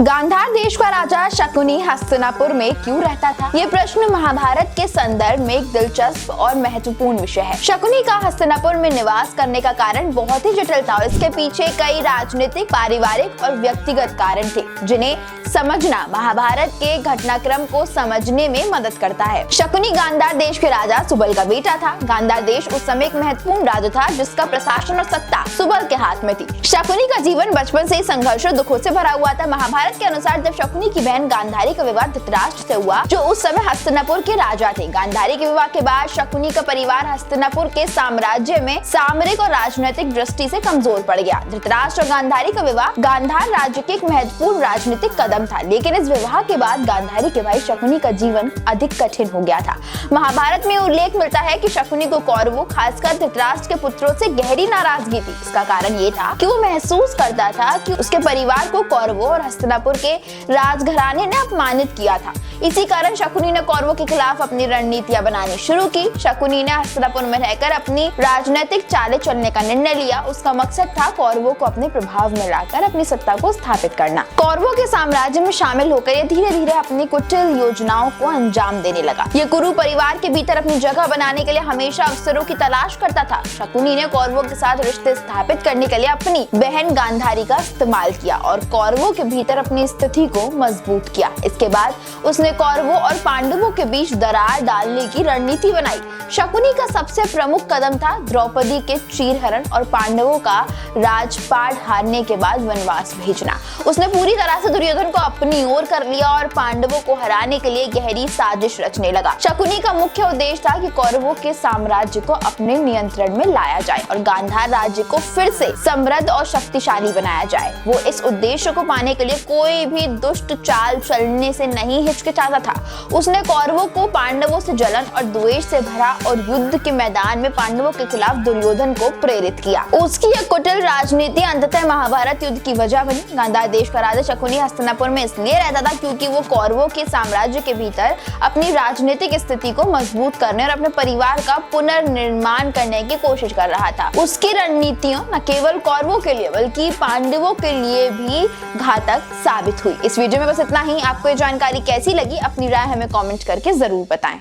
गांधार देश का राजा शकुनी हस्तिनापुर में क्यों रहता था? ये प्रश्न महाभारत के संदर्भ में एक दिलचस्प और महत्वपूर्ण विषय है। शकुनी का हस्तिनापुर में निवास करने का कारण बहुत ही जटिल था और इसके पीछे कई राजनीतिक, पारिवारिक और व्यक्तिगत कारण थे, जिन्हें समझना महाभारत के घटनाक्रम को समझने में मदद करता है। शकुनी गांधार देश के राजा सुबल का बेटा था। गांधार देश उस समय एक महत्वपूर्ण राज्य था जिसका प्रशासन और सत्ता सुबल के हाथ में थी। शकुनी का जीवन बचपन से ही संघर्ष और दुखों से भरा हुआ था। महाभारत के अनुसार जब शकुनी की बहन गांधारी का विवाह धृतराष्ट्र से हुआ, जो उस समय हस्तिनापुर के राजा थे। गांधारी के विवाह के बाद शकुनी का परिवार हस्तिनापुर के साम्राज्य में सामरिक और राजनीतिक दृष्टि से कमजोर पड़ गया। धृतराष्ट्र और गांधारी का विवाह गांधार राज्य के एक महत्वपूर्ण राजनीतिक कदम था, लेकिन इस विवाह के बाद गांधारी के भाई शकुनी का जीवन अधिक कठिन हो गया था। महाभारत में उल्लेख मिलता है कि शकुनी को कौरवों, खासकर धृतराष्ट्र के पुत्रों से गहरी नाराजगी थी। इसका कारण ये था कि वो महसूस करता था कि उसके परिवार को कौरवों और हस्तिनापुर के राजघराने ने अपमानित किया था। इसी कारण शकुनी ने कौरवों के खिलाफ अपनी रणनीतियां बनानी शुरू की। शकुनी ने हस्तिनापुर में रहकर अपनी राजनीतिक चालें चलने का निर्णय लिया। उसका मकसद था कौरवों को अपने प्रभाव में लाकर अपनी सत्ता को स्थापित करना। कौरवों के साम्राज्य में शामिल होकर ये धीरे धीरे अपनी कुटिल योजनाओं को अंजाम देने लगा। ये कुरु परिवार के भीतर अपनी जगह बनाने के लिए हमेशा अवसरों की तलाश करता था। शकुनी ने कौरवों के साथ रिश्ते स्थापित करने के लिए अपनी बहन गांधारी का इस्तेमाल किया और कौरवों के भीतर अपनी स्थिति को मजबूत किया। इसके बाद उसने कौरवों और पांडवों के बीच दरार डालने की रणनीति बनाई। शकुनी का सबसे प्रमुख कदम था द्रौपदी के चीरहरण और पांडवों का राजपाट हारने के बाद वनवास भेजना। उसने पूरी तरह से दुर्योधन को अपनी ओर कर लिया और पांडवों को हराने के लिए गहरी साजिश रचने लगा। शकुनी का मुख्य उद्देश्य था कि कौरवों के साम्राज्य को अपने नियंत्रण में लाया जाए और गांधार राज्य को फिर से समृद्ध और शक्तिशाली बनाया जाए। वो इस उद्देश्य को पाने के लिए कोई भी दुष्ट चाल चलने से नहीं हिचकिचाता था। उसने कौरवों को पांडवों से जलन और द्वेष से भरा और युद्ध के मैदान में पांडवों के खिलाफ दुर्योधन को प्रेरित किया। उसकी यह कुटिल राजनीति अंततः महाभारत युद्ध की वजह बनी। गांधार देश का राजा शकुनी हस्तिनापुर में इसलिए रहता था क्योंकि वो कौरवों के साम्राज्य के भीतर अपनी राजनीतिक स्थिति को मजबूत करने और अपने परिवार का पुनर्निर्माण करने की कोशिश कर रहा था। उसकी रणनीतियों न केवल कौरवों के लिए बल्कि पांडवों के लिए भी घातक साबित हुई। इस वीडियो में बस इतना ही। आपको ये जानकारी कैसी लगी, अपनी राय हमें कमेंट करके जरूर बताएं।